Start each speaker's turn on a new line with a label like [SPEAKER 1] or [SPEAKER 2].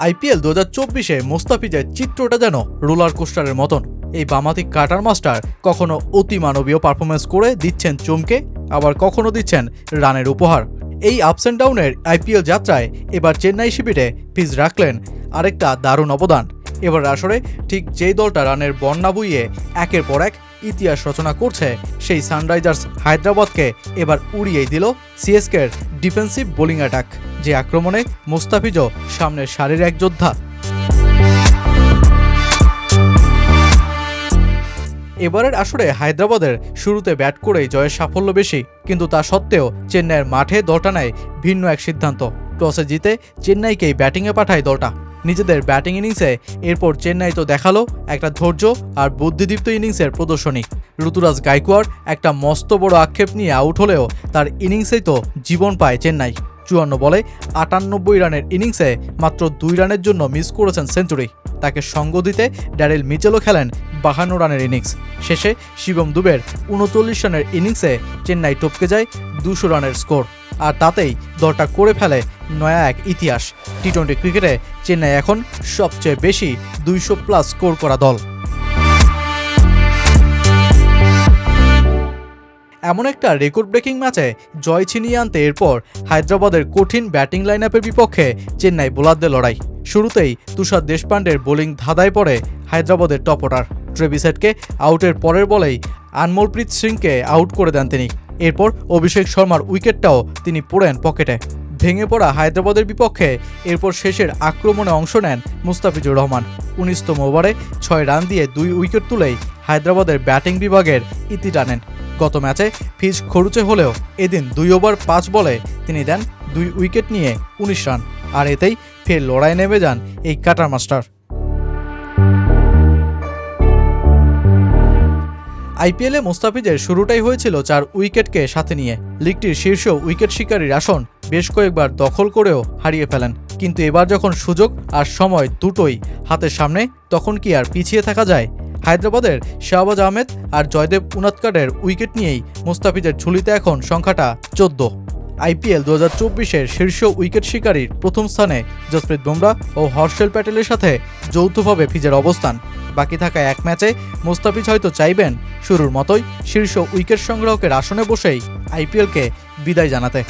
[SPEAKER 1] IPL 2024-এ মোস্তাফিজের চিত্রটা যেন roller কোস্টারের মতন। এই বামাতি কাটার মাস্টার কখনো অতি মানবীয় পারফরমেন্স করে দিচ্ছেন চমকে, আবার কখনো দিচ্ছেন রানের উপহার। এই আপস অ্যান্ড ডাউনের আইপিএল যাত্রায় এবার চেন্নাই শিবিরে ফিজ রাখলেন আরেকটা দারুণ অবদান। এবার আসরে ঠিক যেই দলটা রানের বন্যা বইয়ে একের পর এক ইতিহাস রচনা করছে, সেই সানরাইজার্স হায়দ্রাবাদকে এবার উড়িয়েই দিল সিএসকের ডিফেন্সিভ বোলিং অ্যাটাক, যে আক্রমণে মোস্তাফিজও সামনের সারির এক যোদ্ধা। এবারের আসরে হায়দ্রাবাদের শুরুতে ব্যাট করেই জয়ের সাফল্য বেশি, কিন্তু তা সত্ত্বেও চেন্নাইয়ের মাঠে দলটা নেয় ভিন্ন এক সিদ্ধান্ত। টসে জিতে চেন্নাইকেই ব্যাটিংয়ে পাঠায় দলটা। নিজেদের ব্যাটিং ইনিংসে এরপর চেন্নাই তো দেখালো একটা ধৈর্য আর বুদ্ধিদীপ্ত ইনিংসের প্রদর্শনী। ঋতুরাজ গাইকোয়াড় একটা মস্ত বড় আক্ষেপ নিয়ে আউট হলেও তার ইনিংসেই তো জীবন পায় চেন্নাই। 54 বলে 98 রানের ইনিংসে মাত্র 2 রানের জন্য মিস করেছেন সেঞ্চুরি। তাকে সঙ্গ দিতে ড্যারেল মিচেলও খেলেন 52 রানের ইনিংস। শেষে শিবম দুবের 39 রানের ইনিংসে চেন্নাই টপকে যায় 200 রানের স্কোর, আর তাতেই দলটা করে ফেলে নয়া এক ইতিহাস। টি-20 ক্রিকেটে চেন্নাই এখন সবচেয়ে বেশি 200+ স্কোর করা দল। এমন একটা রেকর্ড ব্রেকিং ম্যাচে জয় ছিনিয়ে আনতে এরপর হায়দ্রাবাদের কঠিন ব্যাটিং লাইন আপের বিপক্ষে চেন্নাই বোলারদের লড়াই। শুরুতেই তুষার দেশপান্ডের বোলিং ধাঁধায় পড়ে হায়দ্রাবাদের টপ অর্ডার। ট্রেভিস হেডকে আউটের পরের বলেই আনমোলপ্রীত সিংকে আউট করে দেন তিনি। এরপর অভিষেক শর্মার উইকেটটাও তিনি পড়েন পকেটে। ভেঙে পড়া হায়দ্রাবাদের বিপক্ষে এরপর শেষের আক্রমণে অংশ নেন মুস্তাফিজুর রহমান। 19তম ওভারে 6 রান দিয়ে 2 উইকেট তুলেই হায়দ্রাবাদের ব্যাটিং বিভাগের ইতি টানেন। গত ম্যাচে ফিজ খরুচে হলেও এদিন 2 ওভার 5 বলে তিনি দেন 2 উইকেট নিয়ে 19 রান, আর এতেই ফের লড়াই নেমে যান এই কাটার মাস্টার। আইপিএলে মোস্তাফিজের শুরুটাই হয়েছিল 4 উইকেটকে সাথে নিয়ে। লিগটির শীর্ষ উইকেট শিকারীর আসন বেশ কয়েকবার দখল করেও হারিয়ে ফেলেন, কিন্তু এবার যখন সুযোগ আর সময় দুটোই হাতের সামনে, তখন কি আর পিছিয়ে থাকা যায়? হায়দ্রাবাদের শাহবাজ আহমেদ আর জয়দেব উনাদকাটের উইকেট নিয়েই মোস্তাফিজের ঝুলিতে এখন সংখ্যাটা 14। আইপিএল 2024-এর শীর্ষ উইকেট শিকারীর প্রথম স্থানে জসপ্রীত বুমরাহ ও হর্ষেল প্যাটেলের সাথে যৌথভাবে ফিজের অবস্থান। বাকি থাকা এক ম্যাচে মোস্তাফিজ হয়তো চাইবেন শুরুর মতোই শীর্ষ উইকেট সংগ্রাহকের আসনে বসেই আইপিএলকে বিদায় জানাতে।